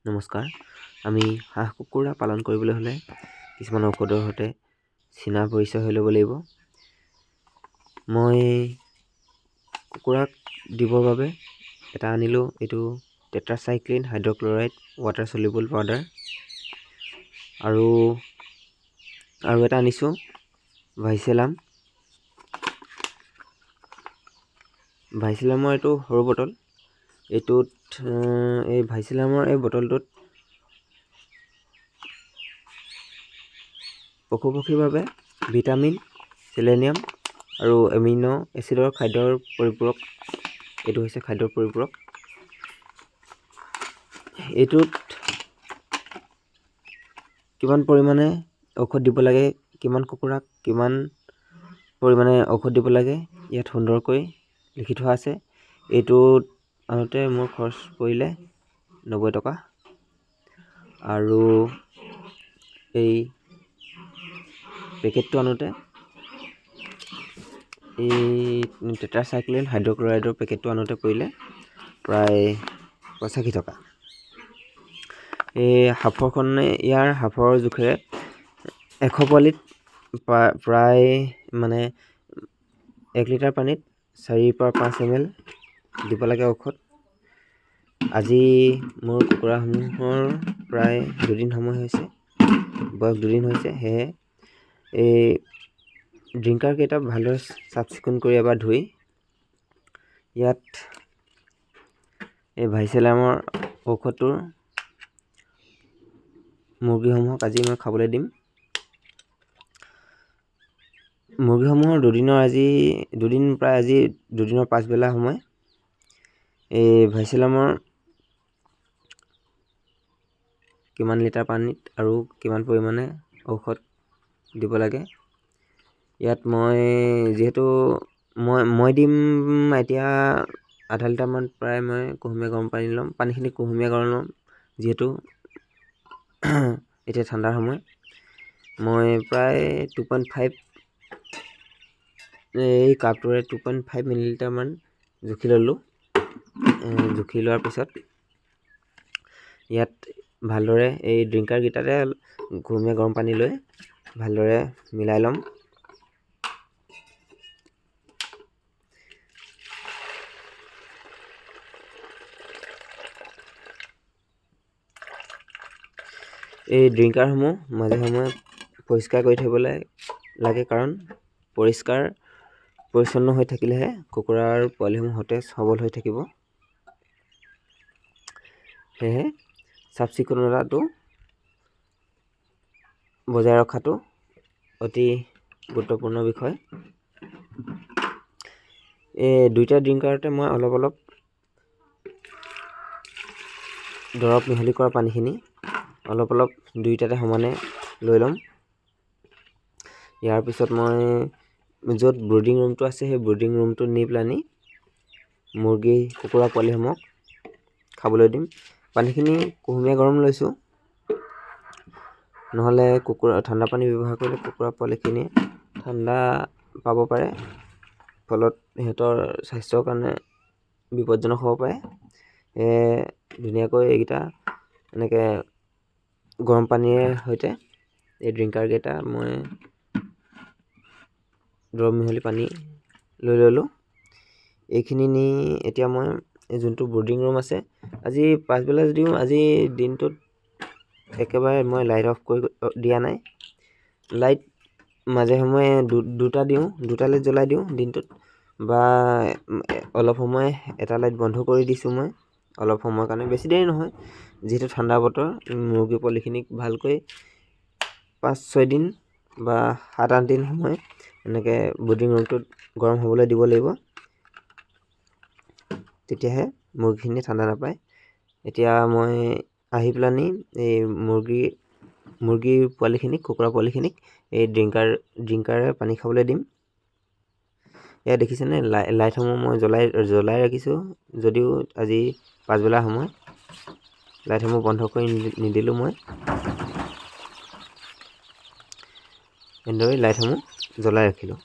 নমস্কাৰ। আমি হাঁহ কুকুৰা পালন কৰিবলৈ হ'লে কিছুমান ঔষধৰ সৈতে চিনা পৰিচয় হৈ ল'ব লাগিব। মই কুকুৰাক দিবৰ বাবে এটা আনিলোঁ, এইটো টেট্ৰাচাইক্লিন হাইড্ৰক্লৰাইড ৱাটাৰ চলিবল পাউডাৰ, আৰু এটা আনিছোঁ ভাইচিলামৰ এইটো সৰু বটল। এই ভাইচিলামৰ এই বটলটোত পশুপক্ষীৰ বাবে ভিটামিন, চেলেনিয়াম আৰু এমিনো এচিডৰ খাদ্যৰ পৰিপূৰক। এইটো হৈছে খাদ্যৰ পৰিপূৰক। এইটোত কিমান পৰিমাণে ঔষধ দিব লাগে, কিমান কুকুৰাক কিমান পৰিমাণে ঔষধ দিব লাগে, ইয়াত সুন্দৰকৈ লিখি থোৱা আছে। এইটোত আনোতে মোৰ খৰচ পৰিলে 90 টকা। আৰু এই পেকেটটো আনোতে এই টেট্ৰাচাইক্লিন হাইড্ৰক্লৰাইডৰ পেকেটটো আনোতে পৰিলে প্ৰায় 85 টকা। এই ইয়াৰ হাফৰ জোখেৰে 100 পোৱালিত প্ৰায় 1 লিটাৰ পানীত 4 পৰা 5 ml দিব লাগে ঔষধ। আজি মোৰ কুকুৰাসমূহৰ প্ৰায় 2 দিন সময় হৈছে, বয়স 2 দিন হৈছে। সেয়েহে এই ড্ৰিংকাৰ কেইটা ভালদৰে চাফ চিকুণ কৰি এবাৰ ধুই ইয়াত এই ভাইচিলামৰ ঔষধটোৰ মুৰ্গীসমূহক আজি মই খাবলৈ দিম। মুৰ্গীসমূহৰ প্ৰায় আজি দুদিনৰ পাছবেলা সময়। এই ভাইচিলামৰ কিমান লিটাৰ পানীত আৰু কিমান পৰিমাণে ঔষধ দিব লাগে, ইয়াত যিহেতু মই দিম এতিয়া আধা লিটাৰমান প্ৰায় মই কুহুমীয়া গৰম পানী ল'ম। পানীখিনি কুহুমীয়া গৰম ল'ম, যিহেতু এতিয়া ঠাণ্ডাৰ সময়। মই প্ৰায় 2.5 এই কাপটোৰে 2.5 মিলিলিটাৰমান জুখি ল'লোঁ। জুখি লোৱাৰ পিছত ইয়াত ভালদৰে এই ড্ৰিংকাৰকেইটাতে কুহুমীয়া গৰম পানী লৈ ভালদৰে মিলাই ল'ম। এই ড্ৰিংকাৰসমূহ মাজে সময়ে পৰিষ্কাৰ কৰি থ'ব লাগে, কাৰণ পৰিষ্কাৰ পৰিচ্ছন্ন হৈ থাকিলেহে কুকুৰাৰ পোৱালিসমূহ সতেজ সবল হৈ থাকিব। সেয়েহে চাফ চিকুণতাটো বজাই ৰখাটো অতি গুৰুত্বপূৰ্ণ বিষয়। এই দুইটা ড্ৰিংকাৰতে মই অলপ দৰৱ মিহলি কৰা পানীখিনি অলপ দুইটাতে সমানে লৈ ল'ম। ইয়াৰ পিছত মই য'ত ব্ৰুডিং ৰুমটো আছে সেই ব্ৰুডিং ৰুমটোত নি পেলানি কুকুৰা পোৱালিসমূহক খাবলৈ দিম। পানীখিনি কুহুমীয়া গৰম লৈছোঁ, নহ'লে ঠাণ্ডা পানী ব্যৱহাৰ কৰিলে কুকুৰা পোৱালিখিনি ঠাণ্ডা পাব পাৰে, ফলত সিহঁতৰ স্বাস্থ্যৰ কাৰণে বিপদজনক হ'ব পাৰে। ধুনীয়াকৈ এইকেইটা এনেকৈ গৰম পানীৰ সৈতে এই ড্ৰিংকাৰকেইটা মই দৰৱ মিহলি পানী লৈ ল'লোঁ। এইখিনি নি এতিয়া মই যোনটো ব্ৰুডিং ৰুম আছে, আজি পাছবেলা যদিও আজি দিনটোত একেবাৰে মই লাইট অফ কৰি দিয়া নাই। লাইট মাজে সময়ে দুটা লাইট জ্বলাই দিওঁ দিনটোত, বা অলপ সময় এটা লাইট বন্ধ কৰি দিছোঁ মই অলপ সময়ৰ কাৰণে, বেছি দেৰি নহয়। যিহেতু ঠাণ্ডা বতৰ, মুৰ্গী পোৱালিখিনিক ভালকৈ 5-6 দিন বা 7-8 দিন সময় এনেকৈ ব্ৰুডিং ৰুমটোত গৰম হ'বলৈ দিব লাগিব, তেতিয়াহে মুৰ্গীখিনি ঠাণ্ডা নাপায়। এতিয়া মই আহি পেলানি এই মুৰ্গী পোৱালিখিনিক, কুকুৰা পোৱালিখিনিক এই ড্ৰিংকাৰে পানী খাবলৈ দিম। এয়া দেখিছেনে, লাইটসমূহ মই জ্বলাই ৰাখিছোঁ, যদিও আজি পাছবেলা সময়। লাইটসমূহ বন্ধ কৰি নিদিলোঁ মই, এনেদৰে লাইটসমূহ জ্বলাই ৰাখিলোঁ।